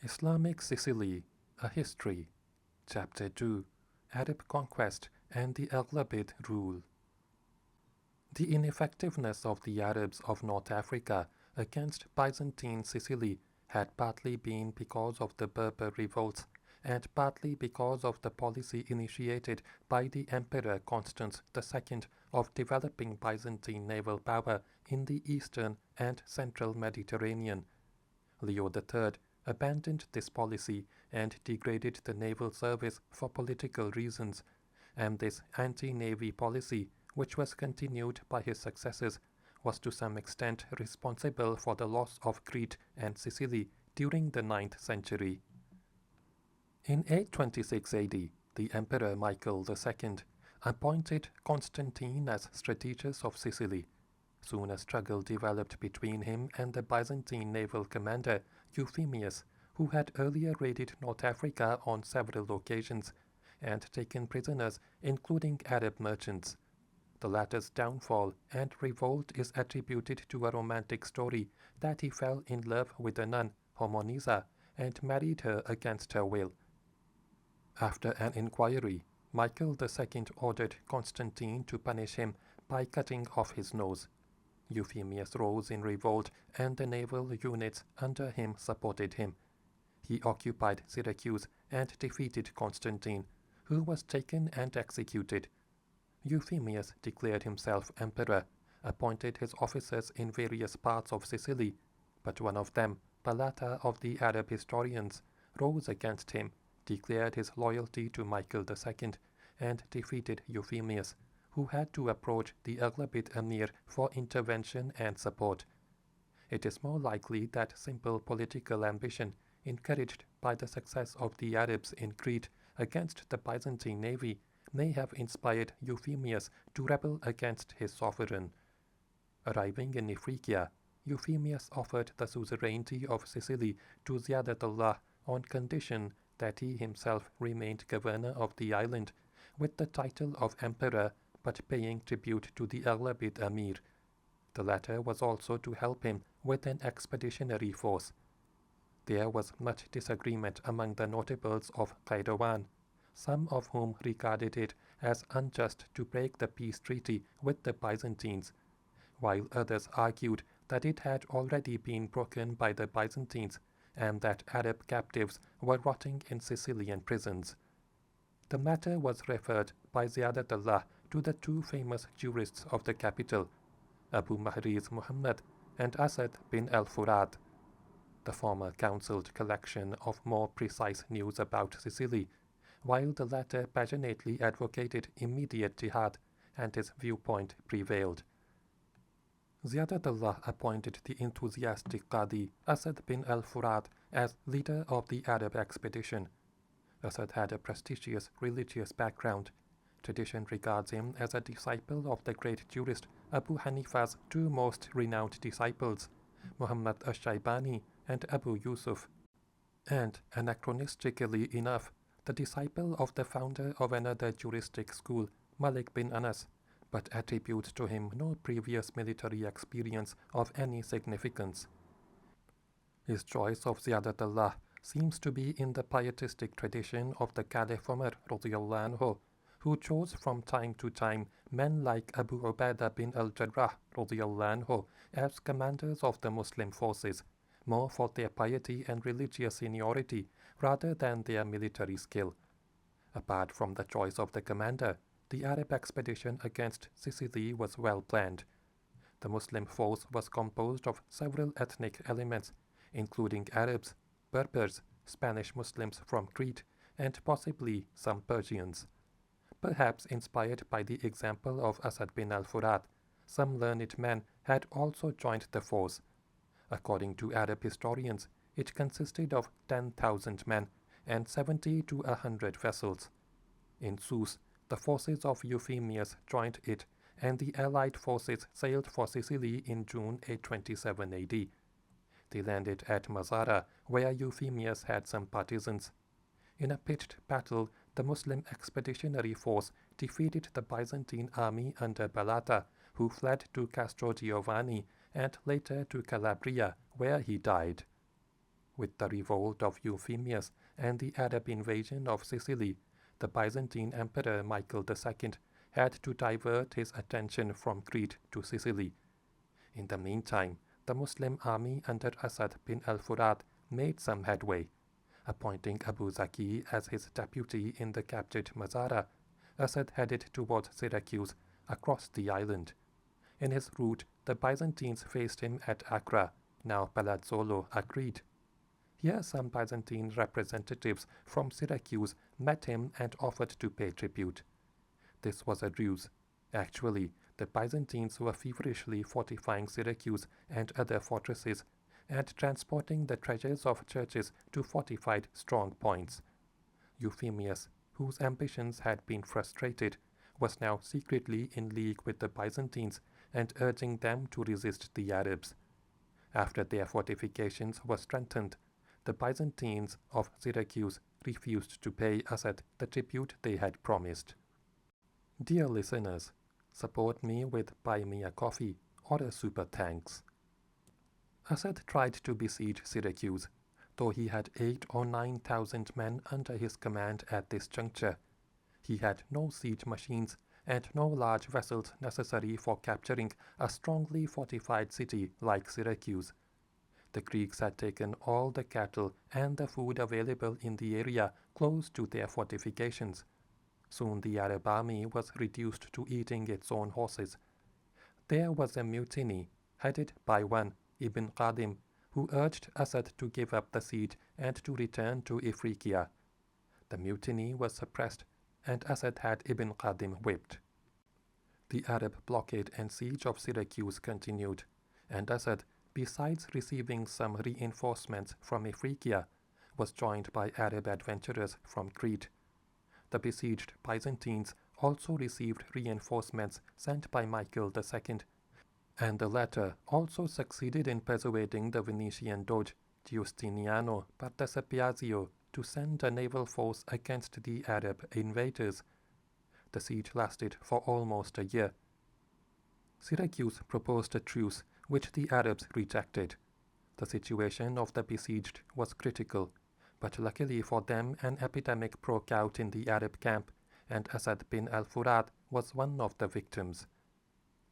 Islamic Sicily, A History, Chapter 2, Arab Conquest and the Aghlabid Rule. The ineffectiveness of the Arabs of North Africa against Byzantine Sicily had partly been because of the Berber revolts, and partly because of the policy initiated by the Emperor Constans II of developing Byzantine naval power in the eastern and central Mediterranean. Leo III abandoned this policy and degraded the naval service for political reasons, and this anti-navy policy, which was continued by his successors, was to some extent responsible for the loss of Crete and Sicily during the 9th century. In 826 AD, the Emperor Michael II appointed Constantine as strategist of Sicily. Soon a struggle developed between him and the Byzantine naval commander Euphemius, who had earlier raided North Africa on several occasions and taken prisoners, including Arab merchants. The latter's downfall and revolt is attributed to a romantic story that he fell in love with a nun, Hormonisa, and married her against her will. After an inquiry, Michael II ordered Constantine to punish him by cutting off his nose. Euphemius rose in revolt, and the naval units under him supported him. He occupied Syracuse and defeated Constantine, who was taken and executed. Euphemius declared himself emperor, appointed his officers in various parts of Sicily, but one of them, Balata of the Arab historians, rose against him, declared his loyalty to Michael II, and defeated Euphemius, who had to approach the Aghlabid emir for intervention and support. It is more likely that simple political ambition, encouraged by the success of the Arabs in Crete against the Byzantine navy, may have inspired Euphemius to rebel against his sovereign. Arriving in Ifriqiya, Euphemius offered the suzerainty of Sicily to Ziyadatullah on condition that he himself remained governor of the island, with the title of emperor but paying tribute to the Aghlabid emir. The latter was also to help him with an expeditionary force. There was much disagreement among the notables of Qayrawan, some of whom regarded it as unjust to break the peace treaty with the Byzantines, while others argued that it had already been broken by the Byzantines and that Arab captives were rotting in Sicilian prisons. The matter was referred by Ziyadatullah to the two famous jurists of the capital, Abu Mahriz Muhammad and Asad bin al-Furat. The former counseled collection of more precise news about Sicily, while the latter passionately advocated immediate jihad, and his viewpoint prevailed. Ziyadatullah appointed the enthusiastic Qadi Asad bin al-Furat as leader of the Arab expedition. Asad had a prestigious religious background. Tradition regards him as a disciple of the great jurist Abu Hanifa's two most renowned disciples, Muhammad ash-Shaybani and Abu Yusuf, and, anachronistically enough, the disciple of the founder of another juristic school, Malik bin Anas, but attributes to him no previous military experience of any significance. His choice of Ziyadatullah seems to be in the pietistic tradition of the Caliph Umar radiallahu anhu, who chose from time to time men like Abu Ubaidah bin al-Jarrah radiallahu anhu as commanders of the Muslim forces, more for their piety and religious seniority rather than their military skill. Apart from the choice of the commander, the Arab expedition against Sicily was well planned. The Muslim force was composed of several ethnic elements, including Arabs, Berbers, Spanish Muslims from Crete, and possibly some Persians. Perhaps inspired by the example of Asad bin al-Furat, some learned men had also joined the force. According to Arab historians, it consisted of 10,000 men and 70 to 100 vessels. In Sousse, the forces of Euphemius joined it, and the allied forces sailed for Sicily in June 827 AD. They landed at Mazara, where Euphemius had some partisans. In a pitched battle, the Muslim expeditionary force defeated the Byzantine army under Balata, who fled to Castrogiovanni and later to Calabria, where he died. With the revolt of Euphemius and the Arab invasion of Sicily, the Byzantine Emperor Michael II had to divert his attention from Crete to Sicily. In the meantime, the Muslim army under Asad bin al-Furat made some headway. Appointing Abu Zaki as his deputy in the captured Mazara, Asad headed towards Syracuse across the island. In his route, the Byzantines faced him at Accra, now Palazzolo, Crete. Here some Byzantine representatives from Syracuse met him and offered to pay tribute. This was a ruse. Actually, the Byzantines were feverishly fortifying Syracuse and other fortresses, and transporting the treasures of churches to fortified strong points. Euphemius, whose ambitions had been frustrated, was now secretly in league with the Byzantines and urging them to resist the Arabs. After their fortifications were strengthened, the Byzantines of Syracuse refused to pay Asad the tribute they had promised. Dear listeners, support me with Buy Me a Coffee or a Super Thanks. Asad tried to besiege Syracuse, though he had 8,000 or 9,000 men under his command at this juncture. He had no siege machines and no large vessels necessary for capturing a strongly fortified city like Syracuse. The Greeks had taken all the cattle and the food available in the area close to their fortifications. Soon the Arab army was reduced to eating its own horses. There was a mutiny, headed by one Ibn Qadim, who urged Asad to give up the siege and to return to Ifriqiya. The mutiny was suppressed, and Asad had Ibn Qadim whipped. The Arab blockade and siege of Syracuse continued, and Asad, besides receiving some reinforcements from Ifriqiya, was joined by Arab adventurers from Crete. The besieged Byzantines also received reinforcements sent by Michael II, and the latter also succeeded in persuading the Venetian Doge Giustiniano Partesapiazio to send a naval force against the Arab invaders. The siege lasted for almost a year. Syracuse proposed a truce, which the Arabs rejected. The situation of the besieged was critical, but luckily for them an epidemic broke out in the Arab camp, and Asad bin al-Furat was one of the victims.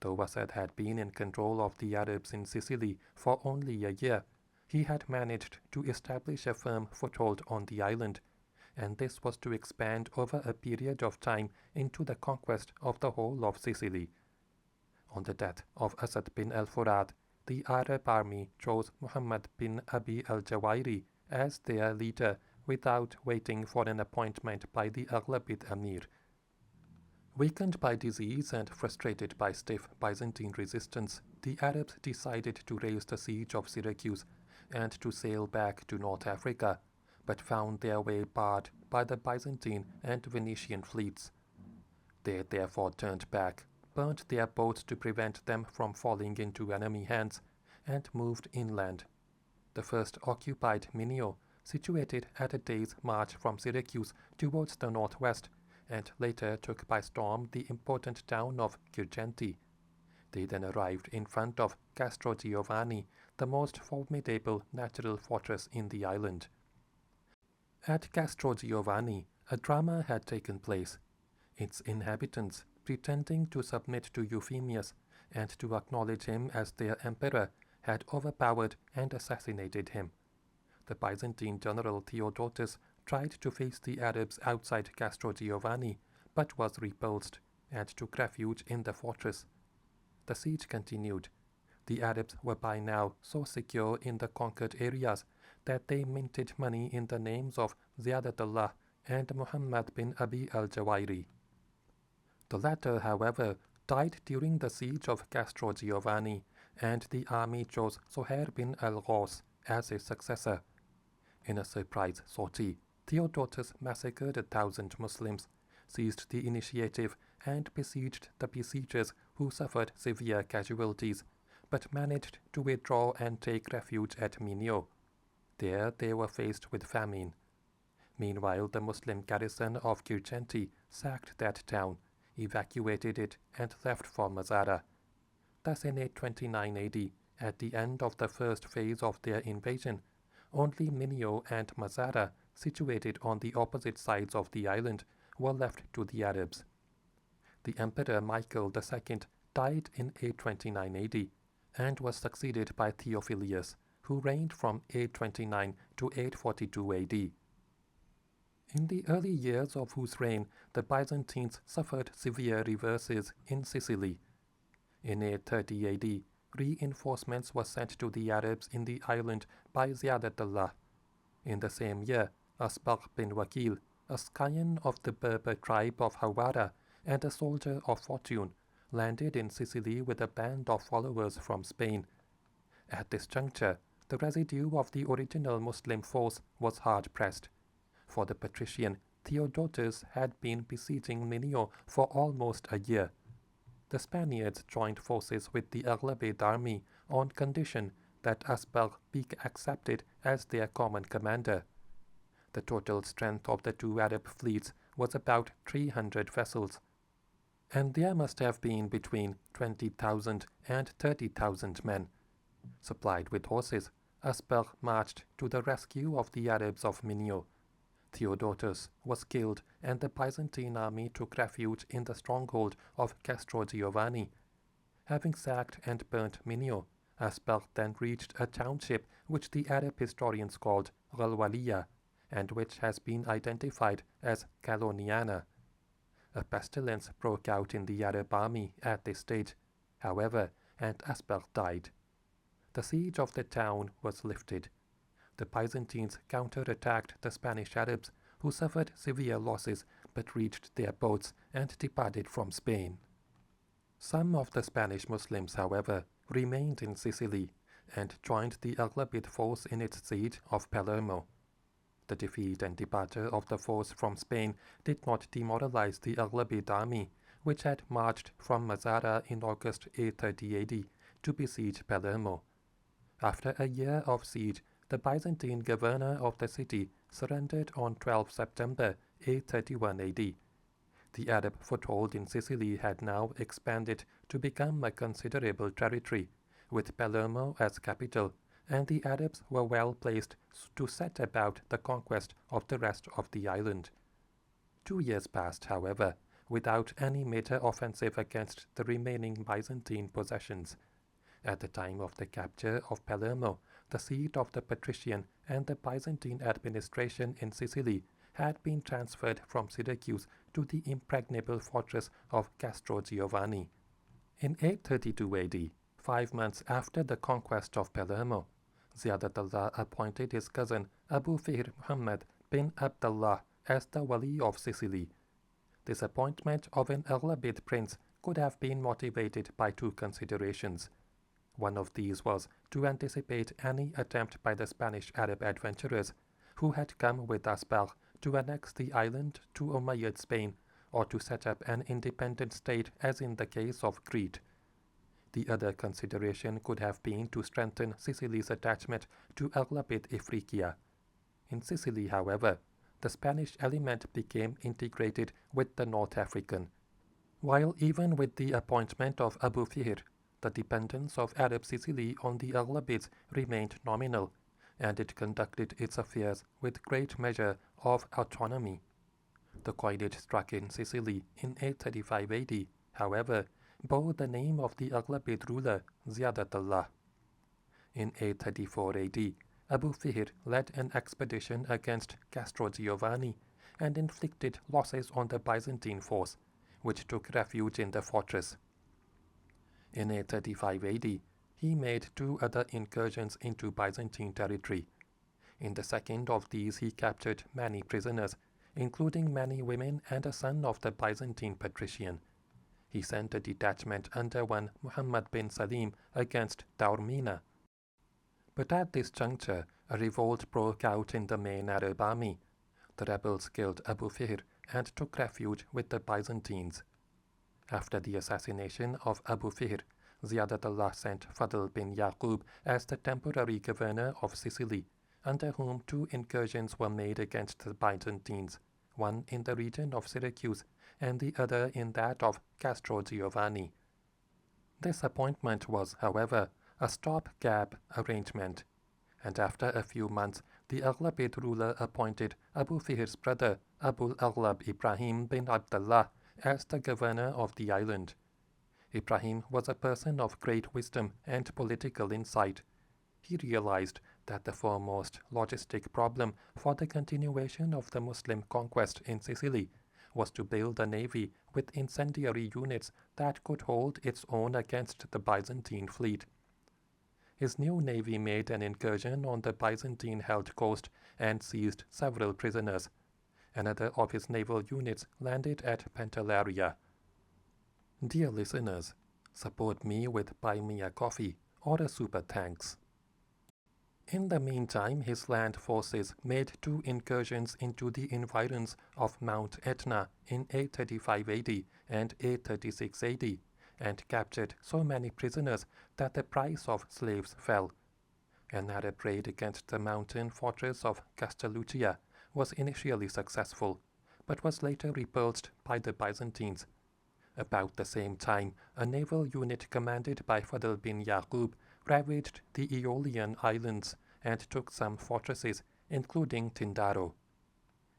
Though Asad had been in control of the Arabs in Sicily for only a year, he had managed to establish a firm foothold on the island, and this was to expand over a period of time into the conquest of the whole of Sicily. On the death of Asad bin al-Furat, the Arab army chose Muhammad bin Abi al-Jawairi as their leader without waiting for an appointment by the Aghlabid Emir. Weakened by disease and frustrated by stiff Byzantine resistance, the Arabs decided to raise the siege of Syracuse and to sail back to North Africa, but found their way barred by the Byzantine and Venetian fleets. They therefore turned back, burnt their boats to prevent them from falling into enemy hands, and moved inland. The first occupied Minio, situated at a day's march from Syracuse towards the northwest, and later took by storm the important town of Girgenti. They then arrived in front of Castrogiovanni, the most formidable natural fortress in the island. At Castrogiovanni, a drama had taken place. Its inhabitants, pretending to submit to Euphemius and to acknowledge him as their emperor, had overpowered and assassinated him. The Byzantine general Theodotus tried to face the Arabs outside Castrogiovanni, but was repulsed and took refuge in the fortress. The siege continued. The Arabs were by now so secure in the conquered areas that they minted money in the names of Ziyadatullah and Muhammad bin Abi al-Jawairi. The latter, however, died during the siege of Castrogiovanni, and the army chose Sohair bin al-Ghaus as his successor. In a surprise sortie, Theodotus massacred 1,000 Muslims, seized the initiative, and besieged the besiegers, who suffered severe casualties, but managed to withdraw and take refuge at Minio. There they were faced with famine. Meanwhile, the Muslim garrison of Girgenti sacked that town, evacuated it, and left for Mazara. Thus in 829 AD, at the end of the first phase of their invasion, only Minio and Mazara, situated on the opposite sides of the island, were left to the Arabs. The Emperor Michael II died in 829 AD and was succeeded by Theophilus, who reigned from 829 to 842 AD. In the early years of whose reign, the Byzantines suffered severe reverses in Sicily. In 830 AD, reinforcements were sent to the Arabs in the island by Ziyadatullah. In the same year, Asbagh bin Wakil, a scion of the Berber tribe of Hawara and a soldier of fortune, landed in Sicily with a band of followers from Spain. At this juncture, the residue of the original Muslim force was hard-pressed, for the patrician Theodotus had been besieging Minio for almost a year. The Spaniards joined forces with the Aghlabid army on condition that Asbagh be accepted as their common commander. The total strength of the two Arab fleets was about 300 vessels, and there must have been between 20,000 and 30,000 men. Supplied with horses, Asbagh marched to the rescue of the Arabs of Minio. Theodotus was killed, and the Byzantine army took refuge in the stronghold of Castrogiovanni. Having sacked and burnt Minio, Asbagh then reached a township which the Arab historians called Ghalwaliya, and which has been identified as Caloniana. A pestilence broke out in the Arab army at this stage, however, and Asbagh died. The siege of the town was lifted. The Byzantines counterattacked the Spanish Arabs, who suffered severe losses but reached their boats and departed from Spain. Some of the Spanish Muslims, however, remained in Sicily and joined the Aghlabid force in its siege of Palermo. The defeat and departure of the force from Spain did not demoralize the Aghlabid army, which had marched from Mazara in August 830 AD to besiege Palermo. After a year of siege, the Byzantine governor of the city surrendered on 12 September 831 AD. The Arab foothold in Sicily had now expanded to become a considerable territory, with Palermo as capital, and the Arabs were well placed to set about the conquest of the rest of the island. 2 years passed, however, without any major offensive against the remaining Byzantine possessions. At the time of the capture of Palermo, the seat of the patrician and the Byzantine administration in Sicily had been transferred from Syracuse to the impregnable fortress of Castrogiovanni. In 832 AD, 5 months after the conquest of Palermo, Ziyadatullah appointed his cousin Abu Fihr Muhammad bin Abdullah as the Wali of Sicily. This appointment of an Aghlabid prince could have been motivated by two considerations. One of these was to anticipate any attempt by the Spanish Arab adventurers, who had come with Asbagh to annex the island to Umayyad Spain, or to set up an independent state as in the case of Crete. The other consideration could have been to strengthen Sicily's attachment to Aghlabid Ifriqiya. In Sicily, however, the Spanish element became integrated with the North African. While even with the appointment of Abu Fihr, the dependence of Arab Sicily on the Aghlabids remained nominal, and it conducted its affairs with great measure of autonomy. The coinage struck in Sicily in 835 AD, however, bore the name of the Aghlabid ruler Ziyadatullah. In 834 AD, Abu Fihr led an expedition against Castrogiovanni and inflicted losses on the Byzantine force, which took refuge in the fortress. In 835 AD, he made 2 other incursions into Byzantine territory. In the second of these he captured many prisoners, including many women and a son of the Byzantine patrician. He sent a detachment under one Muhammad bin Salim against Taormina. But at this juncture, a revolt broke out in the main Arab army. The rebels killed Abu Fihr and took refuge with the Byzantines. After the assassination of Abu Fihr, Ziyadatullah sent Fadl bin Yaqub as the temporary governor of Sicily, under whom 2 incursions were made against the Byzantines, one in the region of Syracuse and the other in that of Castrogiovanni. This appointment was, however, a stop-gap arrangement. and after a few months the Aghlabid ruler appointed Abu Fihir's brother Abu Aghlab Ibrahim bin Abdullah as the governor of the island. Ibrahim was a person of great wisdom and political insight. He realized that the foremost logistic problem for the continuation of the Muslim conquest in Sicily was to build a navy with incendiary units that could hold its own against the Byzantine fleet. His new navy made an incursion on the Byzantine-held coast and seized several prisoners. Another of his naval units landed at Pantelleria. Dear listeners, support me with Buy Me a Coffee or a Super Thanks. In the meantime, his land forces made 2 incursions into the environs of Mount Etna in 835 AD and 836 AD, and captured so many prisoners that the price of slaves fell. An Arab raid against the mountain fortress of Castelluccia was initially successful, but was later repulsed by the Byzantines. About the same time, a naval unit commanded by Fadl bin Yaqub ravaged the Aeolian Islands and took some fortresses, including Tindaro.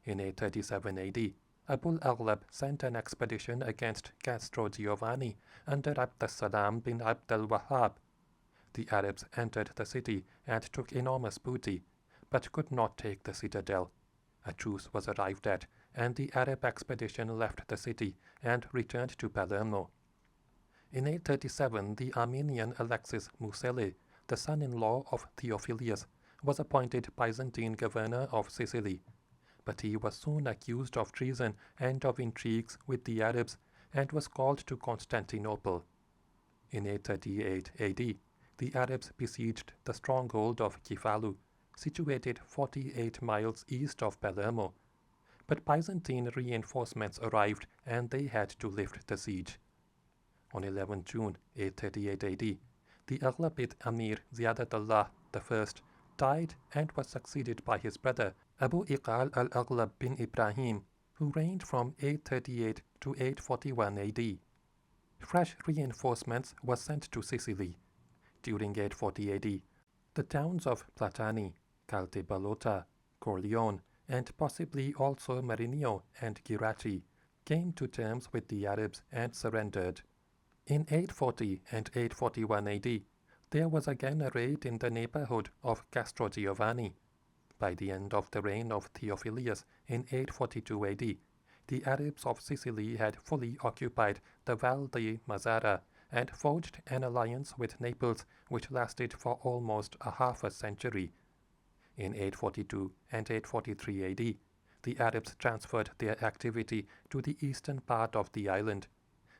In 837 AD, Abu Aghlab sent an expedition against Castro Giovanni under Abd as-Salam bin Abd al-Wahhab. The Arabs entered the city and took enormous booty, but could not take the citadel. A truce was arrived at, and the Arab expedition left the city and returned to Palermo. In 837, the Armenian Alexis Musele, the son-in-law of Theophilus, was appointed Byzantine governor of Sicily, but he was soon accused of treason and of intrigues with the Arabs and was called to Constantinople. In 838 AD, the Arabs besieged the stronghold of Kefalu, situated 48 miles east of Palermo, but Byzantine reinforcements arrived and they had to lift the siege. On 11 June 838 AD, the Aghlabid Amir Ziyadatullah I died and was succeeded by his brother Abu Iqal al-Aghlab bin Ibrahim, who reigned from 838 to 841 AD. Fresh reinforcements were sent to Sicily. During 840 AD, the towns of Platani, Caldebalota, Corleone, and possibly also Marinio and Giraci came to terms with the Arabs and surrendered. In 840 and 841 AD, there was again a raid in the neighborhood of Castro Giovanni. By the end of the reign of Theophilus in 842 AD, the Arabs of Sicily had fully occupied the Val di Mazzara and forged an alliance with Naples which lasted for almost a half a century. In 842 and 843 AD, the Arabs transferred their activity to the eastern part of the island,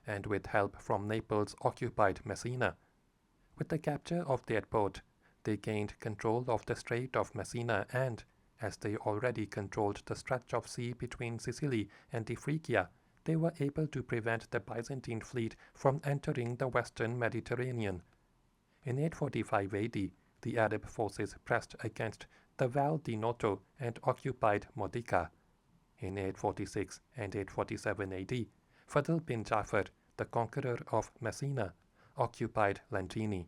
and with help from Naples occupied Messina. With the capture of their port, they gained control of the Strait of Messina and, as they already controlled the stretch of sea between Sicily and Ifriqiya, they were able to prevent the Byzantine fleet from entering the western Mediterranean. In 845 AD, the Arab forces pressed against the Val di Noto and occupied Modica. In 846 and 847 AD, Fadl bin Jafar, the conqueror of Messina, occupied Lentini.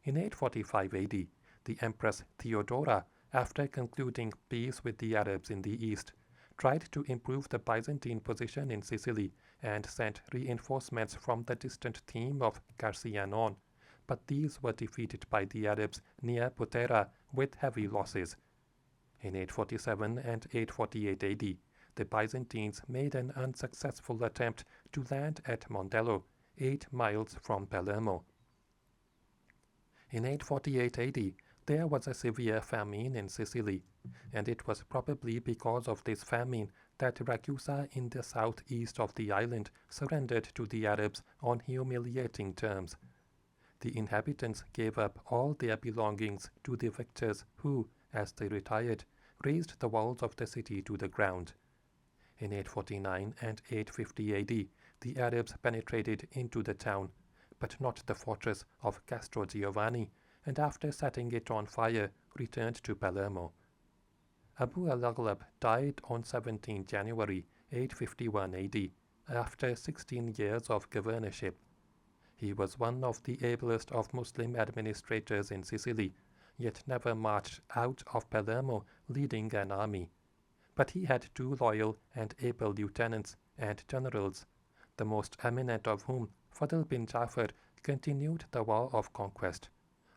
In 845 AD, the Empress Theodora, after concluding peace with the Arabs in the east, tried to improve the Byzantine position in Sicily and sent reinforcements from the distant theme of Carcianon, but these were defeated by the Arabs near Potera with heavy losses. In 847 and 848 AD, the Byzantines made an unsuccessful attempt to land at Mondello, 8 miles from Palermo. In 848 AD, there was a severe famine in Sicily, and it was probably because of this famine that Ragusa in the southeast of the island surrendered to the Arabs on humiliating terms. The inhabitants gave up all their belongings to the victors who, as they retired, razed the walls of the city to the ground. In 849 and 850 AD, the Arabs penetrated into the town, but not the fortress of Castro Giovanni, and after setting it on fire, returned to Palermo. Abu al-Aghlab died on 17 January 851 AD, after 16 years of governorship. He was one of the ablest of Muslim administrators in Sicily, yet never marched out of Palermo leading an army. But he had 2 loyal and able lieutenants and generals, the most eminent of whom, Fadl bin Jafar, continued the war of conquest,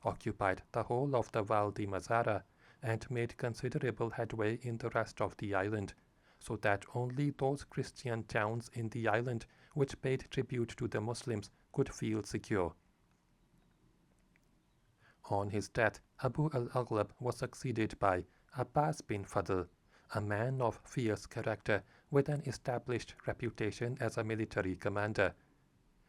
occupied the whole of the Val di Mazzara, and made considerable headway in the rest of the island, so that only those Christian towns in the island which paid tribute to the Muslims could feel secure. On his death, Abu al-Aghlab was succeeded by Abbas bin Fadl, a man of fierce character with an established reputation as a military commander.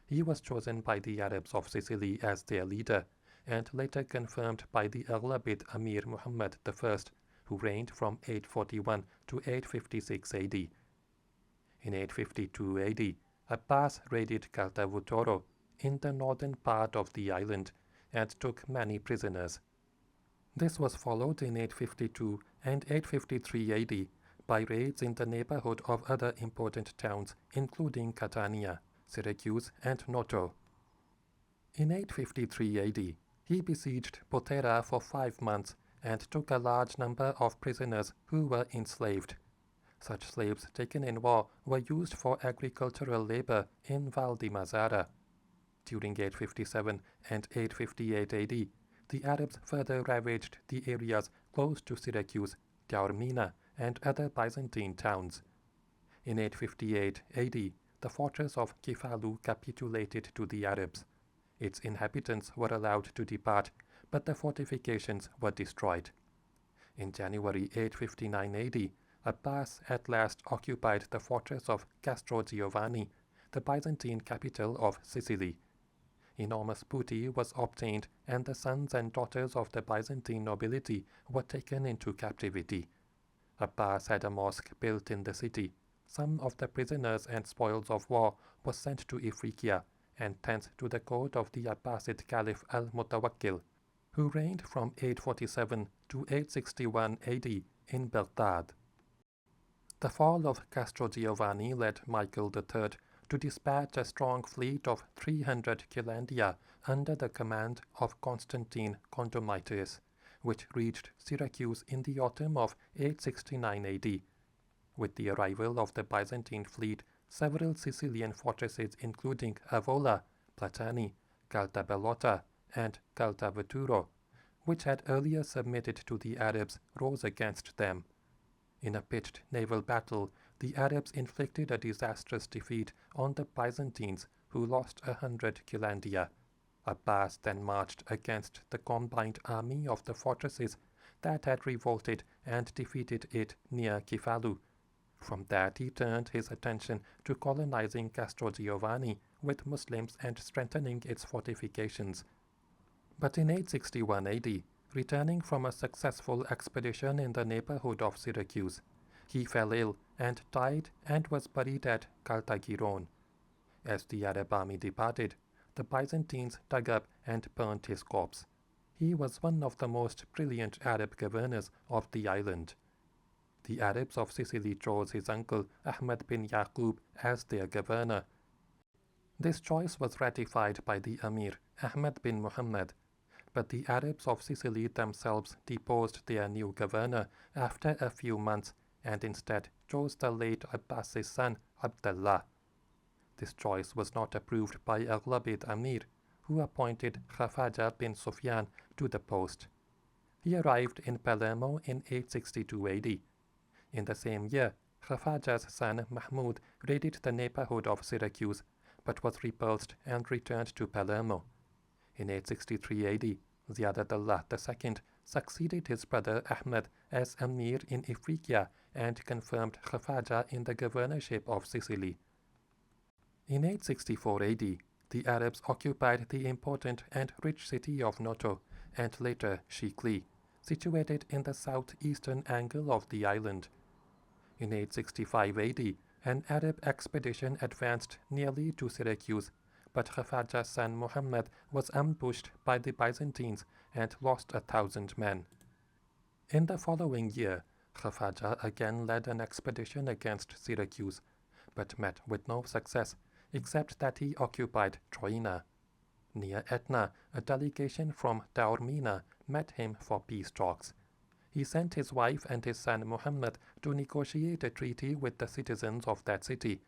He was chosen by the Arabs of Sicily as their leader, and later confirmed by the Aghlabid Amir Muhammad I, who reigned from 841 to 856 AD. In 852 AD, Abbas raided Caltavutoro in the northern part of the island and took many prisoners. This was followed in 852 and 853 AD by raids in the neighborhood of other important towns, including Catania, Syracuse, and Noto. In 853 AD, he besieged Potera for 5 months and took a large number of prisoners who were enslaved. Such slaves taken in war were used for agricultural labor in Val di Mazzara. During 857 and 858 AD, the Arabs further ravaged the areas close to Syracuse, Taormina, and other Byzantine towns. In 858 AD, the fortress of Kefalu capitulated to the Arabs. Its inhabitants were allowed to depart, but the fortifications were destroyed. In January 859 AD, Abbas at last occupied the fortress of Castrogiovanni, the Byzantine capital of Sicily. Enormous booty was obtained, and the sons and daughters of the Byzantine nobility were taken into captivity. Abbas had a mosque built in the city. Some of the prisoners and spoils of war were sent to Ifriqiya, and thence to the court of the Abbasid Caliph al-Mutawakkil, who reigned from 847 to 861 AD in Baghdad. The fall of Castrogiovanni led Michael III to dispatch a strong fleet of 300 Kilandia under the command of Constantine Condomitis, which reached Syracuse in the autumn of 869 AD. With the arrival of the Byzantine fleet, several Sicilian fortresses including Avola, Platani, Caltabellota, and Caltavuturo, which had earlier submitted to the Arabs, rose against them. In a pitched naval battle, the Arabs inflicted a disastrous defeat on the Byzantines, who lost 100 Kilandia. Abbas then marched against the combined army of the fortresses that had revolted and defeated it near Kefalu. From that he turned his attention to colonizing Castrogiovanni with Muslims and strengthening its fortifications. But in 861 AD, returning from a successful expedition in the neighborhood of Syracuse, he fell ill and died and was buried at Caltagirone. As the Arab army departed, the Byzantines dug up and burnt his corpse. He was one of the most brilliant Arab governors of the island. The Arabs of Sicily chose his uncle Ahmad bin Yaqub as their governor. This choice was ratified by the Amir Ahmad bin Muhammad, but the Arabs of Sicily themselves deposed their new governor after a few months and instead chose the late Abbas's son Abdullah. This choice was not approved by Aghlabid Amir, who appointed Khafaja bin Sufyan to the post. He arrived in Palermo in 862 AD. In the same year, Khafaja's son Mahmud raided the neighborhood of Syracuse, but was repulsed and returned to Palermo. In 863 AD, Ziyad-ad-Dawlah II succeeded his brother Ahmed as Amir in Ifriqiya and confirmed Khafaja in the governorship of Sicily. In 864 AD, the Arabs occupied the important and rich city of Noto, and later Shikli, situated in the southeastern angle of the island. In 865 AD, an Arab expedition advanced nearly to Syracuse, but Khafaja's son Muhammad was ambushed by the Byzantines and lost 1,000 men. In the following year, Khafaja again led an expedition against Syracuse, but met with no success, except that he occupied Troina. Near Etna, a delegation from Taormina met him for peace talks. He sent his wife and his son Muhammad to negotiate a treaty with the citizens of that city.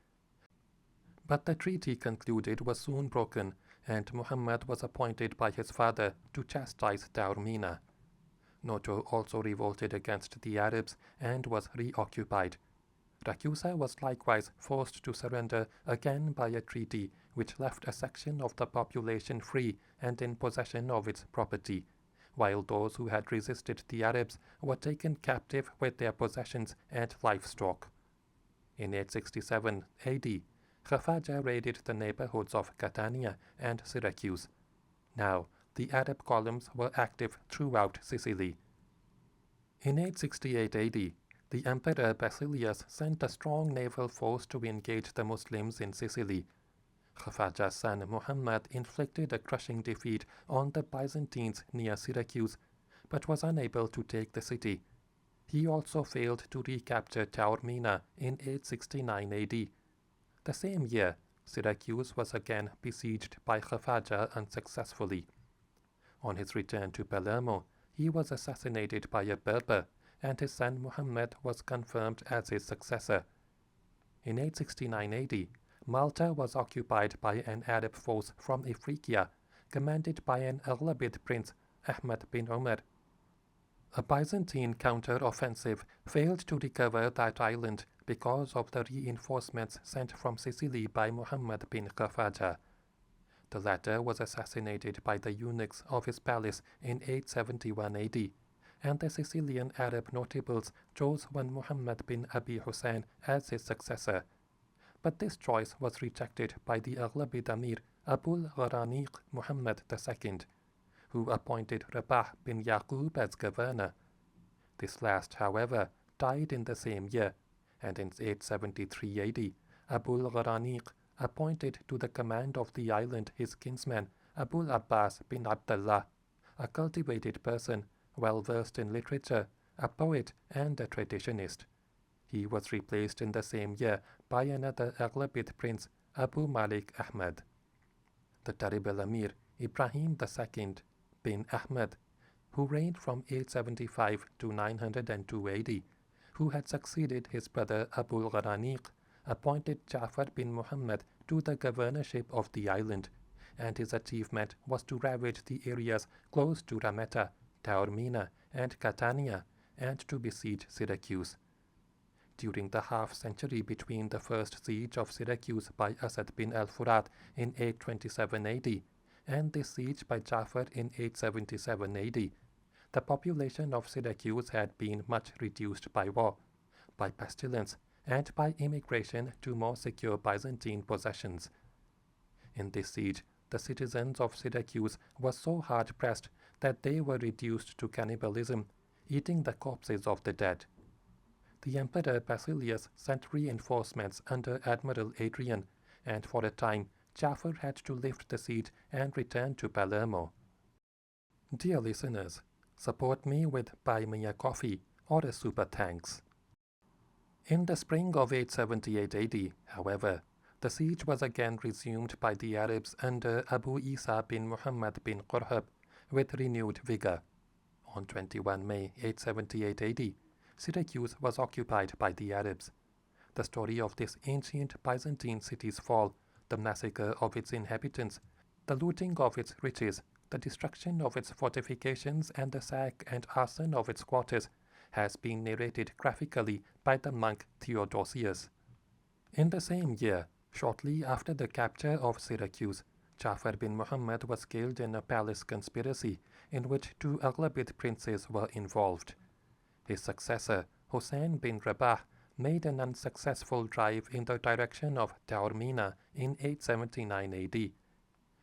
But the treaty concluded was soon broken, and Muhammad was appointed by his father to chastise Taormina. Noto also revolted against the Arabs and was reoccupied. Ragusa was likewise forced to surrender again by a treaty which left a section of the population free and in possession of its property, while those who had resisted the Arabs were taken captive with their possessions and livestock. In 867 AD, Khafaja raided the neighborhoods of Catania and Syracuse. Now, the Arab columns were active throughout Sicily. In 868 AD, the Emperor Basilius sent a strong naval force to engage the Muslims in Sicily. Khafaja's son Muhammad inflicted a crushing defeat on the Byzantines near Syracuse, but was unable to take the city. He also failed to recapture Taormina in 869 AD. The same year, Syracuse was again besieged by Khafaja unsuccessfully. On his return to Palermo, he was assassinated by a Berber, and his son Muhammad was confirmed as his successor. In 869 AD, Malta was occupied by an Arab force from Ifriqiya, commanded by an Aghlabid prince, Ahmad bin Umar. A Byzantine counter-offensive failed to recover that island because of the reinforcements sent from Sicily by Muhammad bin Khafaja. The latter was assassinated by the eunuchs of his palace in 871 AD, and the Sicilian Arab notables chose one Muhammad bin Abi Hussein as his successor. But this choice was rejected by the Aghlabid Amir Abul Gharaniq Muhammad II, who appointed Rabah bin Yaqub as governor. This last, however, died in the same year, and in 873 AD, Abul Gharaniq appointed to the command of the island his kinsman Abul Abbas bin Abdullah, a cultivated person, well versed in literature, a poet and a traditionist. He was replaced in the same year by another Aghlabid prince, Abu Malik Ahmad. The terrible Amir Ibrahim II bin Ahmad, who reigned from 875 to 902 AD, who had succeeded his brother Abul Gharaniq, appointed Ja'far bin Muhammad to the governorship of the island, and his achievement was to ravage the areas close to Rametta, Taormina, and Catania, and to besiege Syracuse. During the half-century between the first siege of Syracuse by Asad bin al-Furat in 827 AD and the siege by Ja'far in 877 AD, the population of Syracuse had been much reduced by war, by pestilence, and by immigration to more secure Byzantine possessions. In this siege, the citizens of Syracuse were so hard-pressed that they were reduced to cannibalism, eating the corpses of the dead. The Emperor Basilius sent reinforcements under Admiral Adrian, and for a time Ja'far had to lift the siege and return to Palermo. Dear listeners, support me with Buy Me a Coffee or a Super Thanks. In the spring of 878 AD, however, the siege was again resumed by the Arabs under Abu Isa bin Muhammad bin Qurhab with renewed vigor. On 21 May 878 AD, Syracuse was occupied by the Arabs. The story of this ancient Byzantine city's fall, the massacre of its inhabitants, the looting of its riches, the destruction of its fortifications, and the sack and arson of its quarters, has been narrated graphically by the monk Theodosius. In the same year, shortly after the capture of Syracuse, Ja'far bin Muhammad was killed in a palace conspiracy in which two Aghlabid princes were involved. His successor, Hussein bin Rabah, made an unsuccessful drive in the direction of Taormina in 879 AD.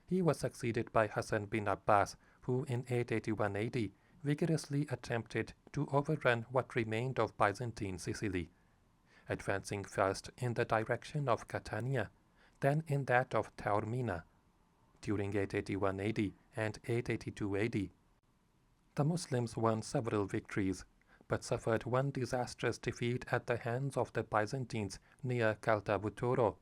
He was succeeded by Hassan bin Abbas, who in 881 AD vigorously attempted to overrun what remained of Byzantine Sicily, advancing first in the direction of Catania, then in that of Taormina. During 881 AD and 882 AD, the Muslims won several victories, but suffered one disastrous defeat at the hands of the Byzantines near Caltavutoro.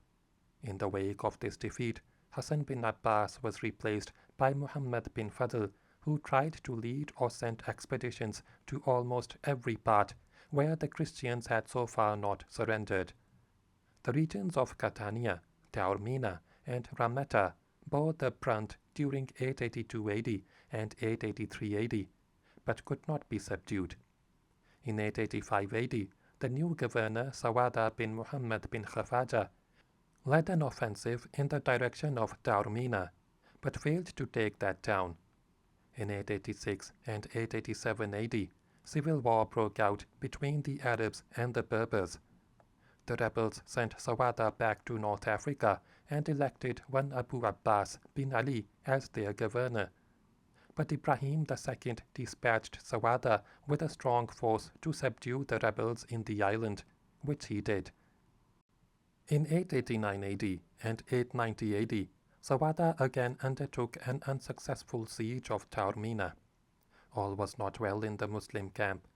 In the wake of this defeat, Hassan bin Abbas was replaced by Muhammad bin Fadl, who tried to lead or send expeditions to almost every part where the Christians had so far not surrendered. The regions of Catania, Taormina, and Rametta bore the brunt during 882 AD and 883 AD, but could not be subdued. In 885 AD, the new governor Sawada bin Muhammad bin Khafaja led an offensive in the direction of Taormina, but failed to take that town. In 886 and 887 AD, civil war broke out between the Arabs and the Berbers. The rebels sent Sawada back to North Africa and elected one Abu Abbas bin Ali as their governor. But Ibrahim II dispatched Sawada with a strong force to subdue the rebels in the island, which he did. In 889 AD and 890 AD, Sawada again undertook an unsuccessful siege of Taormina. All was not well in the Muslim camp.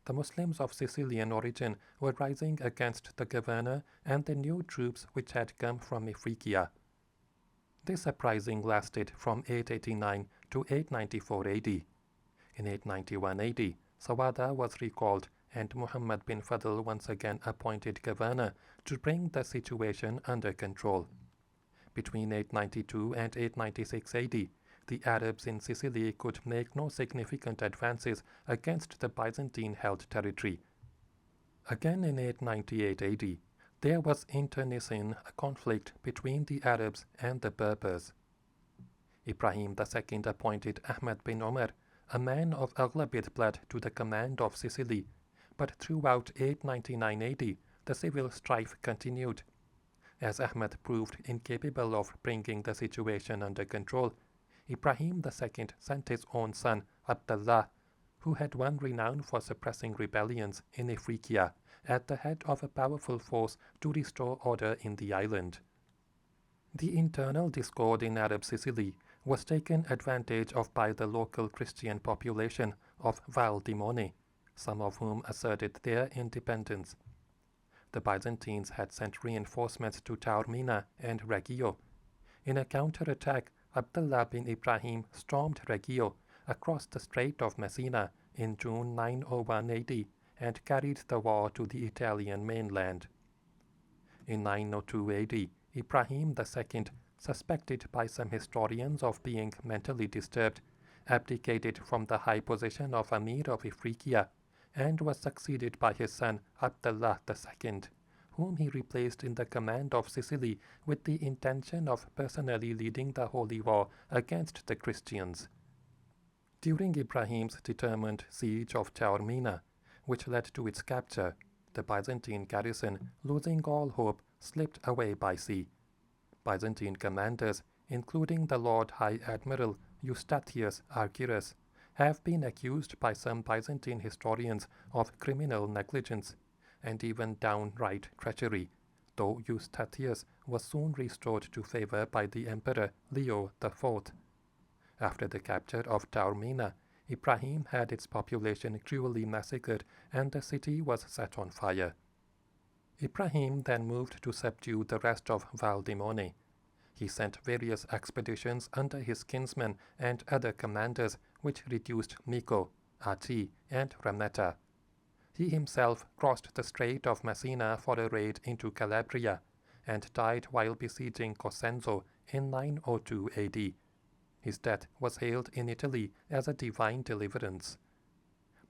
The Muslims of Sicilian origin were rising against the governor and the new troops which had come from Ifriqiya. This uprising lasted from 889 to 894 AD. In 891 AD, Sawada was recalled and Muhammad bin Fadl once again appointed governor to bring the situation under control. Between 892 and 896 AD, the Arabs in Sicily could make no significant advances against the Byzantine-held territory. Again in 898 AD, there was internecine a conflict between the Arabs and the Berbers. Ibrahim II appointed Ahmad bin Omar, a man of Aghlabid blood, to the command of Sicily, but throughout 899 AD, the civil strife continued. As Ahmad proved incapable of bringing the situation under control, Ibrahim II sent his own son, Abdullah, who had won renown for suppressing rebellions in Ifriqiya, at the head of a powerful force to restore order in the island. The internal discord in Arab Sicily was taken advantage of by the local Christian population of Val di Mone, some of whom asserted their independence. The Byzantines had sent reinforcements to Taormina and Reggio. In a counterattack, Abdullah bin Ibrahim stormed Reggio across the Strait of Messina in June 901 AD and carried the war to the Italian mainland. In 902 AD, Ibrahim II, suspected by some historians of being mentally disturbed, abdicated from the high position of Amir of Ifriqiya and was succeeded by his son Abdullah II, whom he replaced in the command of Sicily with the intention of personally leading the holy war against the Christians. During Ibrahim's determined siege of Taormina, which led to its capture, the Byzantine garrison, losing all hope, slipped away by sea. Byzantine commanders, including the Lord High Admiral Eustathius Argyrus, have been accused by some Byzantine historians of criminal negligence and even downright treachery, though Eustathius was soon restored to favor by the Emperor Leo IV. After the capture of Taormina, Ibrahim had its population cruelly massacred and the city was set on fire. Ibrahim then moved to subdue the rest of Val di Mone. He sent various expeditions under his kinsmen and other commanders which reduced Miko, Ati, and Rametta. He himself crossed the Strait of Messina for a raid into Calabria and died while besieging Cosenzo in 902 AD. His death was hailed in Italy as a divine deliverance.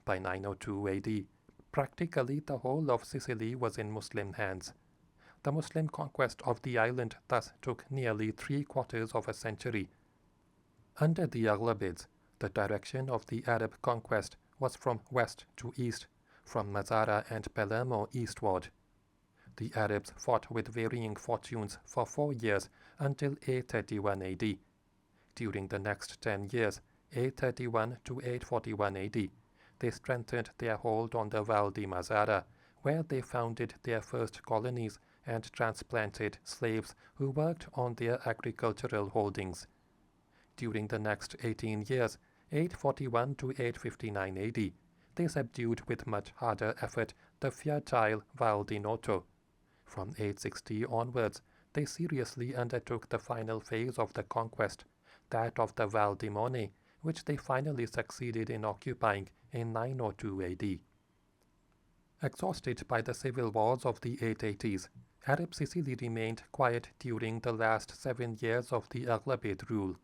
By 902 AD, practically the whole of Sicily was in Muslim hands. The Muslim conquest of the island thus took nearly 3/4 of a century. Under the Aghlabids, the direction of the Arab conquest was from west to east, from Mazara and Palermo eastward. The Arabs fought with varying fortunes for 4 years until 831 AD. During the next 10 years, 831 to 841 AD, they strengthened their hold on the Val di Mazara, where they founded their first colonies and transplanted slaves who worked on their agricultural holdings. During the next 18 years, 841 to 859 AD, they subdued with much harder effort the fertile Val di Noto. From 860 onwards, they seriously undertook the final phase of the conquest, that of the Val di Mone, which they finally succeeded in occupying in 902 AD. Exhausted by the civil wars of the 880s, Arab Sicily remained quiet during the last 7 years of the Aghlabid rule,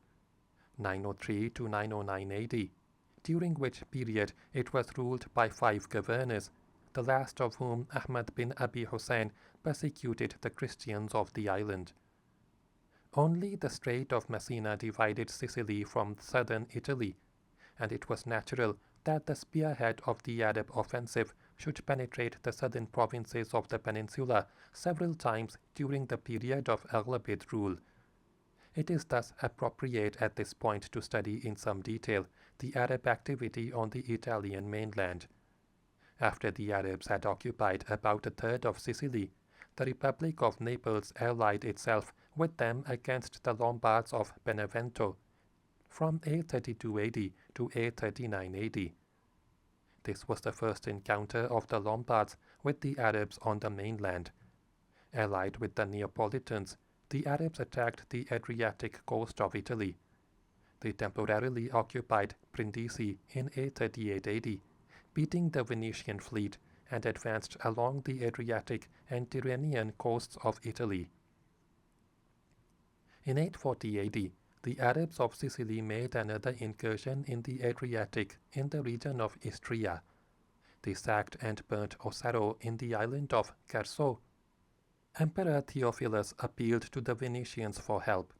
903 to 909 AD, during which period it was ruled by 5 governors, the last of whom, Ahmad bin Abi Hussein, persecuted the Christians of the island. Only the Strait of Messina divided Sicily from southern Italy, and it was natural that the spearhead of the Arab offensive should penetrate the southern provinces of the peninsula several times during the period of Aghlabid rule. It is thus appropriate at this point to study in some detail the Arab activity on the Italian mainland. After the Arabs had occupied about a third of Sicily, the Republic of Naples allied itself with them against the Lombards of Benevento from 832 AD to 839 AD. This was the first encounter of the Lombards with the Arabs on the mainland. Allied with the Neapolitans, the Arabs attacked the Adriatic coast of Italy. They temporarily occupied Brindisi in 838 AD, beating the Venetian fleet, and advanced along the Adriatic and Tyrrhenian coasts of Italy. In 840 AD, the Arabs of Sicily made another incursion in the Adriatic in the region of Istria. They sacked and burnt Osaro in the island of Carso. Emperor Theophilus appealed to the Venetians for help,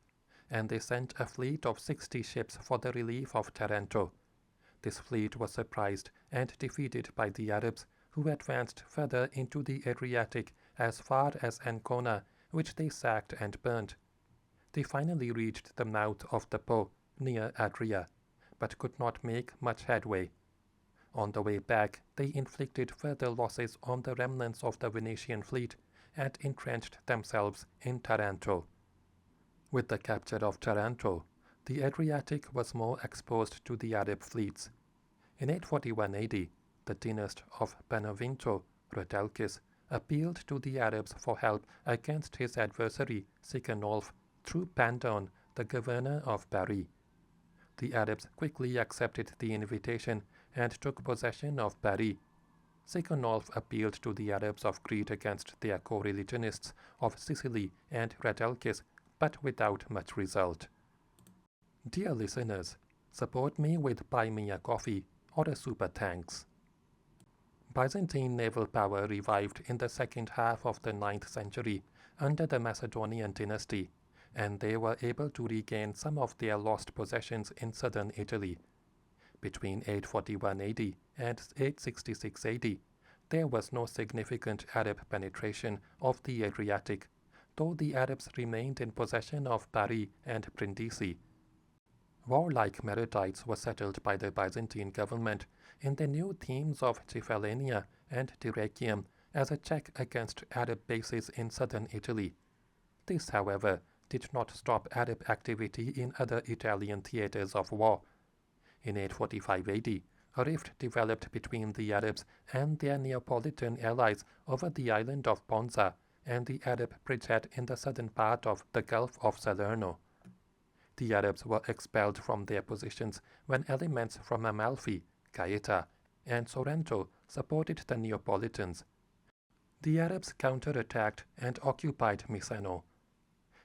and they sent a fleet of 60 ships for the relief of Taranto. This fleet was surprised and defeated by the Arabs, who advanced further into the Adriatic as far as Ancona, which they sacked and burnt. They finally reached the mouth of the Po, near Adria, but could not make much headway. On the way back, they inflicted further losses on the remnants of the Venetian fleet and entrenched themselves in Taranto. With the capture of Taranto, the Adriatic was more exposed to the Arab fleets. In 841 AD, the dynasty of Benevento, Rodelkis, appealed to the Arabs for help against his adversary, Sicanolf, through Pandon, the governor of Bari. The Arabs quickly accepted the invitation and took possession of Bari. Sicanolf appealed to the Arabs of Crete against their co-religionists of Sicily and Rodelkis, but without much result. Dear listeners, support me with Buy Me a Coffee or a Super Thanks. Byzantine naval power revived in the second half of the 9th century under the Macedonian dynasty, and they were able to regain some of their lost possessions in southern Italy. Between 841 AD and 866 AD, there was no significant Arab penetration of the Adriatic, though the Arabs remained in possession of Bari and Brindisi. Warlike Merodites were settled by the Byzantine government in the new themes of Cephallenia and Dyrrhachium as a check against Arab bases in southern Italy. This, however, did not stop Arab activity in other Italian theaters of war. In 845 AD, a rift developed between the Arabs and their Neapolitan allies over the island of Ponza and the Arab bridgehead in the southern part of the Gulf of Salerno. The Arabs were expelled from their positions when elements from Amalfi, Gaeta, and Sorrento supported the Neapolitans. The Arabs counterattacked and occupied Misano.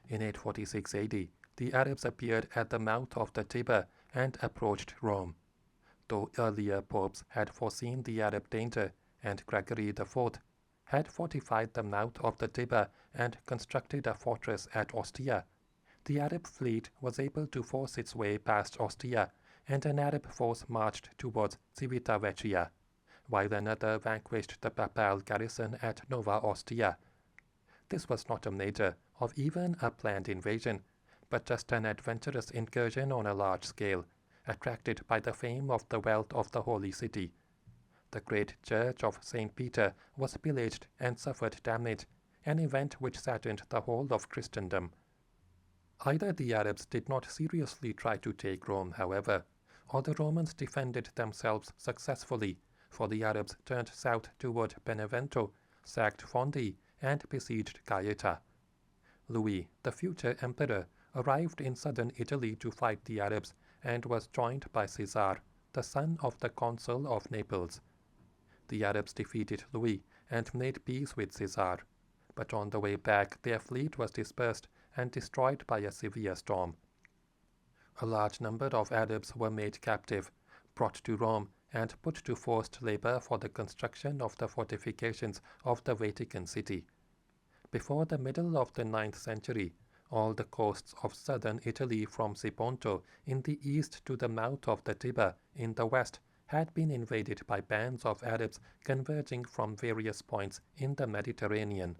In 846 AD, the Arabs appeared at the mouth of the Tiber and approached Rome. Though earlier popes had foreseen the Arab danger, and Gregory IV had fortified the mouth of the Tiber and constructed a fortress at Ostia, the Arab fleet was able to force its way past Ostia, and an Arab force marched towards Civitavecchia, while another vanquished the papal garrison at Nova Ostia. This was not a major or even a planned invasion, but just an adventurous incursion on a large scale, attracted by the fame of the wealth of the holy city. The great church of St. Peter was pillaged and suffered damage, an event which saddened the whole of Christendom. Either the Arabs did not seriously try to take Rome, however, or the Romans defended themselves successfully, for the Arabs turned south toward Benevento, sacked Fondi, and besieged Gaeta. Louis, the future emperor, arrived in southern Italy to fight the Arabs, and was joined by Caesar, the son of the consul of Naples. The Arabs defeated Louis and made peace with Caesar, but on the way back their fleet was dispersed and destroyed by a severe storm. A large number of Arabs were made captive, brought to Rome, and put to forced labor for the construction of the fortifications of the Vatican City. Before the middle of the 9th century, all the coasts of southern Italy from Siponto in the east to the mouth of the Tiber in the west had been invaded by bands of Arabs converging from various points in the Mediterranean.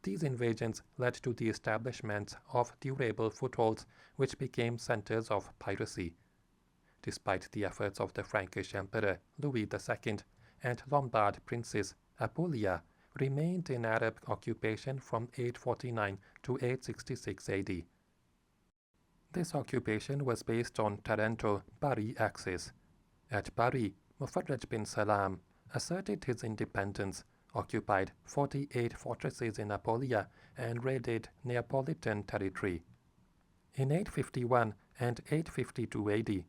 These invasions led to the establishment of durable footholds which became centers of piracy. Despite the efforts of the Frankish Emperor Louis II and Lombard princes, Apulia remained in Arab occupation from 849 to 866 AD. This occupation was based on Taranto-Bari axis. At Bari, Mufarraj bin Salam asserted his independence, occupied 48 fortresses in Apulia, and raided Neapolitan territory. In 851 and 852 AD,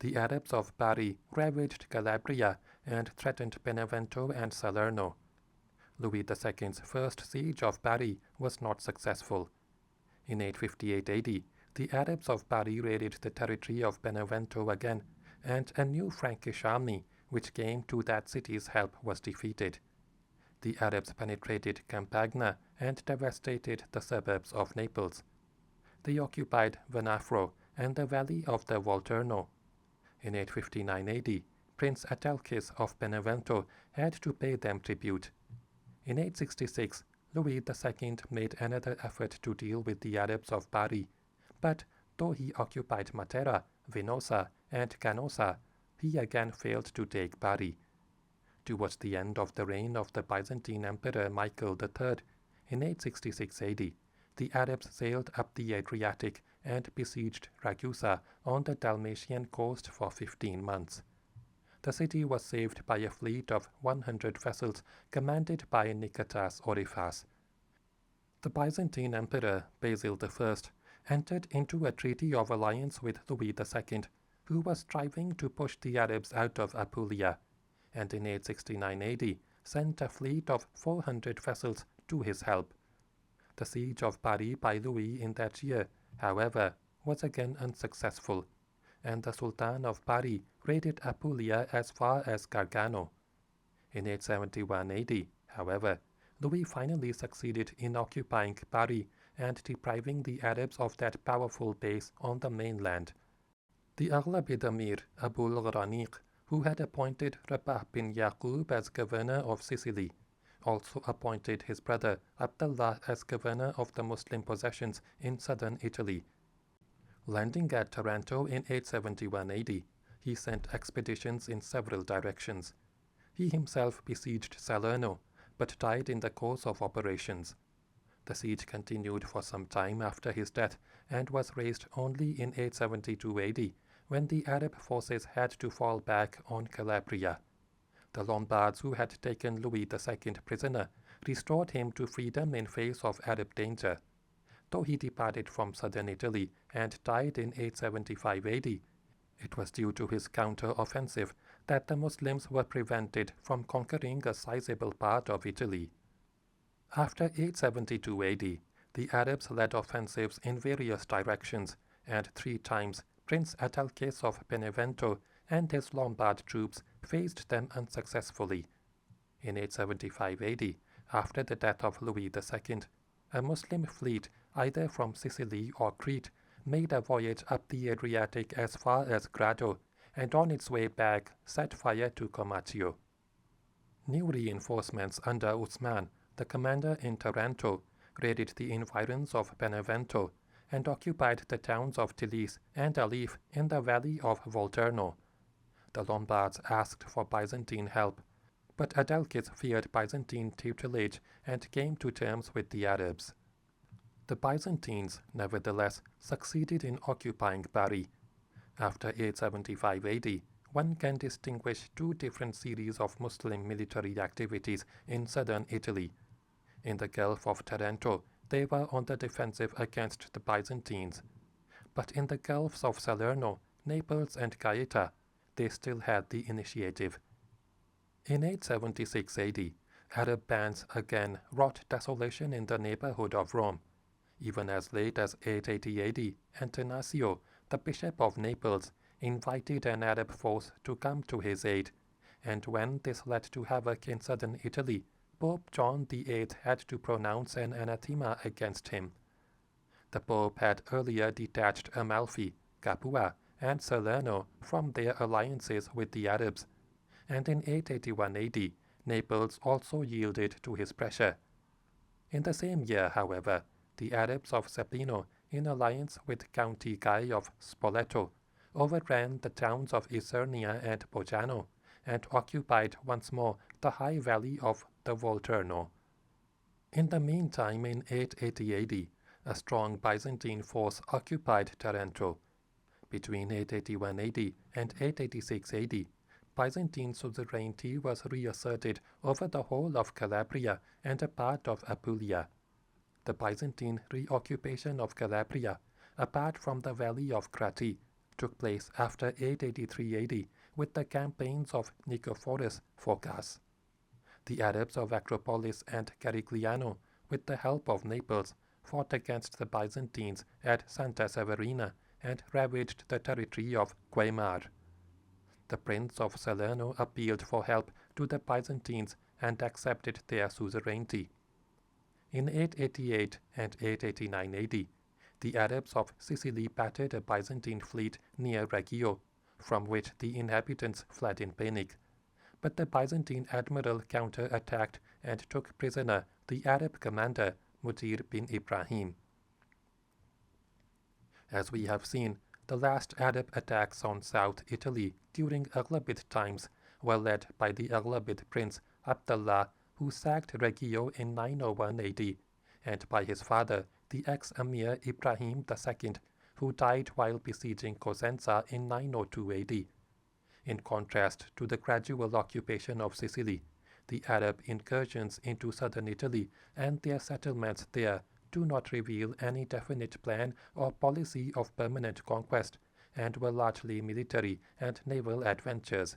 the Arabs of Bari ravaged Calabria and threatened Benevento and Salerno. Louis II's first siege of Bari was not successful. In 858 AD, the Arabs of Bari raided the territory of Benevento again, and a new Frankish army, which came to that city's help, was defeated. The Arabs penetrated Campagna and devastated the suburbs of Naples. They occupied Venafro and the valley of the Volturno. In 859 AD, Prince Adelchis of Benevento had to pay them tribute. In 866, Louis II made another effort to deal with the Arabs of Bari, but though he occupied Matera, Venosa, and Canossa, he again failed to take Bari. Towards the end of the reign of the Byzantine Emperor Michael III, in 866 AD, the Arabs sailed up the Adriatic and besieged Ragusa on the Dalmatian coast for 15 months. The city was saved by a fleet of 100 vessels commanded by Nicetas Oriphas. The Byzantine Emperor Basil I entered into a treaty of alliance with Louis II, who was striving to push the Arabs out of Apulia, and in 869 AD sent a fleet of 400 vessels to his help. The siege of Bari by Louis in that year, however, was again unsuccessful, and the Sultan of Bari raided Apulia as far as Gargano. In 871 AD, however, Louis finally succeeded in occupying Bari and depriving the Arabs of that powerful base on the mainland. The Aghlabid Amir Abul Ghaniq, who had appointed Rabah bin Yaqub as governor of Sicily, also appointed his brother Abdullah as governor of the Muslim possessions in southern Italy. Landing at Taranto in 871 AD, he sent expeditions in several directions. He himself besieged Salerno, but died in the course of operations. The siege continued for some time after his death and was raised only in 872 AD, when the Arab forces had to fall back on Calabria. The Lombards, who had taken Louis II prisoner, restored him to freedom in face of Arab danger. Though he departed from southern Italy and died in 875 AD, it was due to his counter-offensive that the Muslims were prevented from conquering a sizable part of Italy. After 872 AD, the Arabs led offensives in various directions, and 3 times Prince Adelchis of Benevento and his Lombard troops faced them unsuccessfully. In 875 AD, after the death of Louis II, a Muslim fleet, either from Sicily or Crete, made a voyage up the Adriatic as far as Grado, and on its way back set fire to Comacchio. New reinforcements under Usman, the commander in Taranto, raided the environs of Benevento and occupied the towns of Tilis and Alif in the valley of Volturno. The Lombards asked for Byzantine help, but Adelchis feared Byzantine tutelage and came to terms with the Arabs. The Byzantines, nevertheless, succeeded in occupying Bari. After 875 AD, one can distinguish 2 different series of Muslim military activities in southern Italy. In the Gulf of Taranto, they were on the defensive against the Byzantines. But in the Gulfs of Salerno, Naples and Gaeta, they still had the initiative. In 876 AD, Arab bands again wrought desolation in the neighborhood of Rome. Even as late as 880 AD, Antanasio, the Bishop of Naples, invited an Arab force to come to his aid, and when this led to havoc in southern Italy, Pope John VIII had to pronounce an anathema against him. The Pope had earlier detached Amalfi, Capua, and Salerno from their alliances with the Arabs, and in 881 AD, Naples also yielded to his pressure. In the same year, however, the Arabs of Ceplino, in alliance with County Guy of Spoleto, overran the towns of Isernia and Bojano, and occupied once more the high valley of the Volturno. In the meantime, in 880 AD, a strong Byzantine force occupied Taranto. Between 881 AD and 886 AD, Byzantine suzerainty was reasserted over the whole of Calabria and a part of Apulia. The Byzantine reoccupation of Calabria, apart from the valley of Crati, took place after 883 AD with the campaigns of Nicephorus Phocas. The Arabs of Acropolis and Carigliano, with the help of Naples, fought against the Byzantines at Santa Severina and ravaged the territory of Guaymar. The Prince of Salerno appealed for help to the Byzantines and accepted their suzerainty. In 888 and 889 AD, the Arabs of Sicily battered a Byzantine fleet near Reggio, from which the inhabitants fled in panic. But the Byzantine admiral counter-attacked and took prisoner the Arab commander Mutir bin Ibrahim. As we have seen, the last Arab attacks on South Italy during Aghlabid times were led by the Aghlabid prince Abdallah, who sacked Reggio in 901 AD, and by his father, the ex-emir Ibrahim II, who died while besieging Cosenza in 902 AD. In contrast to the gradual occupation of Sicily, the Arab incursions into southern Italy and their settlements there do not reveal any definite plan or policy of permanent conquest, and were largely military and naval adventures.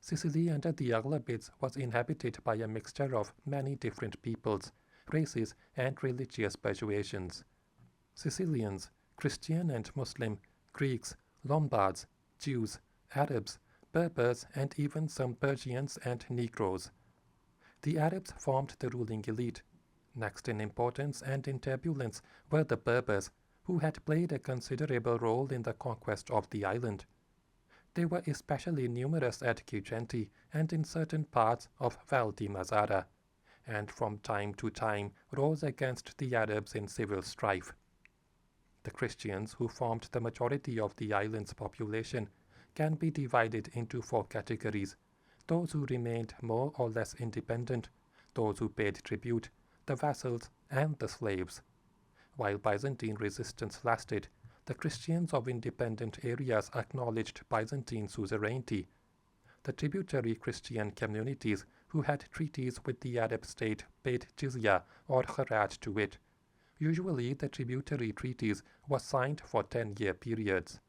Sicily under the Aghlabids was inhabited by a mixture of many different peoples, races, and religious persuasions. Sicilians, Christian and Muslim, Greeks, Lombards, Jews, Arabs, Berbers, and even some Persians and Negroes. The Arabs formed the ruling elite. Next in importance and in turbulence were the Berbers, who had played a considerable role in the conquest of the island. They were especially numerous at Girgenti and in certain parts of Val di Mazara, and from time to time rose against the Arabs in civil strife. The Christians, who formed the majority of the island's population, can be divided into four categories: those who remained more or less independent, those who paid tribute, the vassals, and the slaves. While Byzantine resistance lasted, the Christians of independent areas acknowledged Byzantine suzerainty. The tributary Christian communities who had treaties with the Arab state paid jizya or kharaj to it. Usually the tributary treaties were signed for 10-year periods.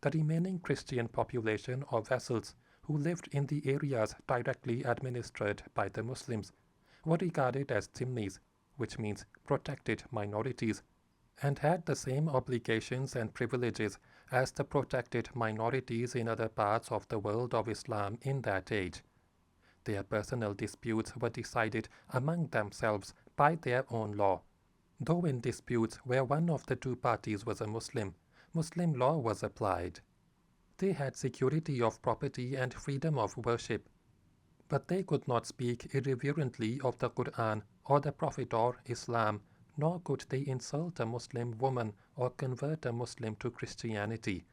The remaining Christian population or vassals who lived in the areas directly administered by the Muslims were regarded as zimmis, which means protected minorities, and had the same obligations and privileges as the protected minorities in other parts of the world of Islam in that age. Their personal disputes were decided among themselves by their own law. Though in disputes where one of the two parties was a Muslim, Muslim law was applied. They had security of property and freedom of worship, but they could not speak irreverently of the Quran or the Prophet or Islam, nor could they insult a Muslim woman or convert a Muslim to Christianity.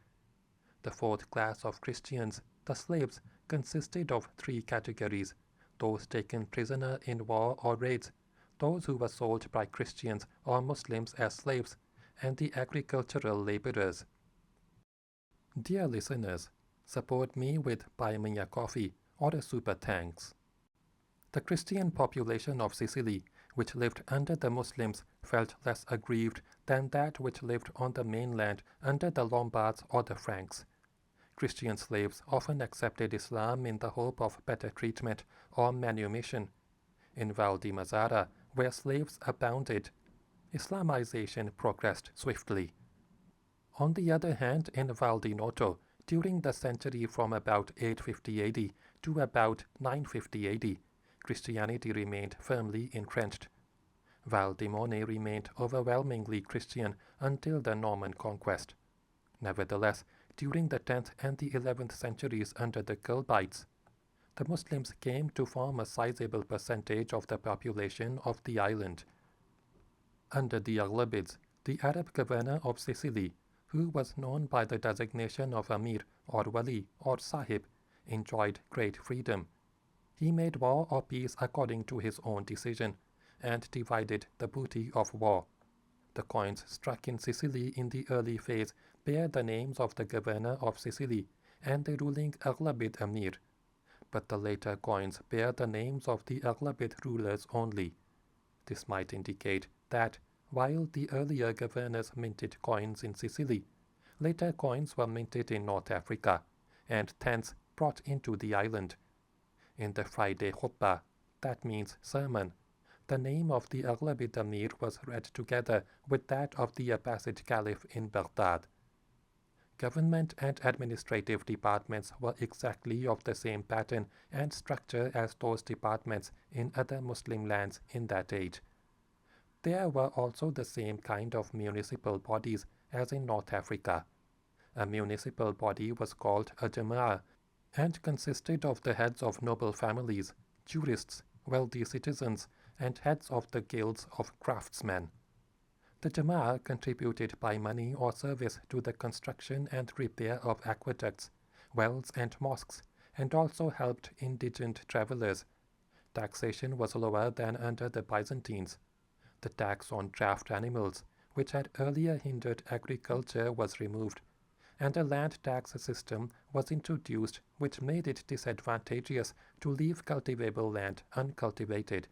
The fourth class of Christians, the slaves, consisted of three categories: those taken prisoner in war or raids, those who were sold by Christians or Muslims as slaves, and the agricultural laborers. Dear listeners, support me with Buy Me a Coffee or a Super Thanks. The Christian population of Sicily, which lived under the Muslims, felt less aggrieved than that which lived on the mainland under the Lombards or the Franks. Christian slaves often accepted Islam in the hope of better treatment or manumission. In Val di Mazzara, where slaves abounded, Islamization progressed swiftly. On the other hand, in Val di Noto, during the century from about 850 AD to about 950 AD, Christianity remained firmly entrenched. Val di Mone remained overwhelmingly Christian until the Norman conquest. Nevertheless, during the 10th and the 11th centuries under the Gulbites, the Muslims came to form a sizable percentage of the population of the island. Under the Aghlabids, the Arab governor of Sicily, who was known by the designation of Amir or Wali or Sahib, enjoyed great freedom. He made war or peace according to his own decision, and divided the booty of war. The coins struck in Sicily in the early phase bear the names of the governor of Sicily and the ruling Aghlabid Amir, but the later coins bear the names of the Aghlabid rulers only. This might indicate that, while the earlier governors minted coins in Sicily, later coins were minted in North Africa, and thence brought into the island. In the Friday Khutbah, that means sermon, the name of the Aghlabid Amir was read together with that of the Abbasid Caliph in Baghdad. Government and administrative departments were exactly of the same pattern and structure as those departments in other Muslim lands in that age. There were also the same kind of municipal bodies as in North Africa. A municipal body was called a Jama'ah and consisted of the heads of noble families, jurists, wealthy citizens, and heads of the guilds of craftsmen. The Jama'ah contributed by money or service to the construction and repair of aqueducts, wells, and mosques, and also helped indigent travelers. Taxation was lower than under the Byzantines. The tax on draft animals, which had earlier hindered agriculture, was removed, and a land tax system was introduced which made it disadvantageous to leave cultivable land uncultivated.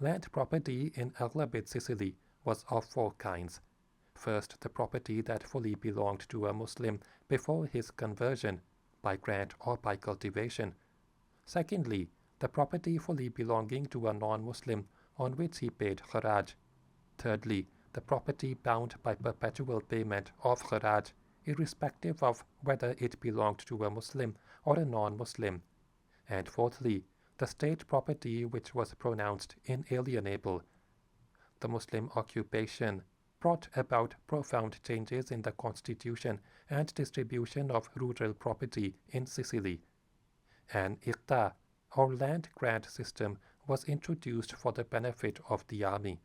Land property in Aghlabid Sicily was of four kinds. First, the property that fully belonged to a Muslim before his conversion, by grant or by cultivation. Secondly, the property fully belonging to a non-Muslim on which he paid kharaj. Thirdly, the property bound by perpetual payment of kharaj, irrespective of whether it belonged to a Muslim or a non-Muslim. And fourthly, the state property which was pronounced inalienable. The Muslim occupation brought about profound changes in the constitution and distribution of rural property in Sicily. An iqta, or land grant system, was introduced for the benefit of the army.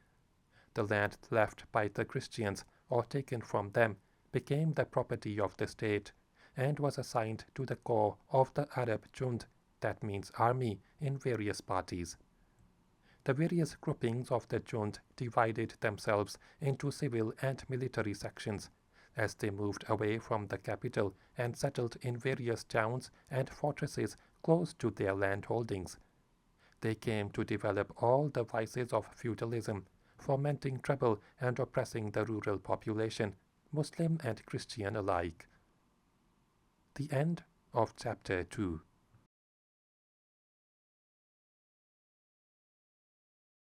The land left by the Christians or taken from them became the property of the state and was assigned to the corps of the Arab Jund, that means army, in various parties. The various groupings of the Jund divided themselves into civil and military sections as they moved away from the capital and settled in various towns and fortresses close to their land holdings. They came to develop all the vices of feudalism, fomenting trouble and oppressing the rural population, Muslim and Christian alike. The end of Chapter 2.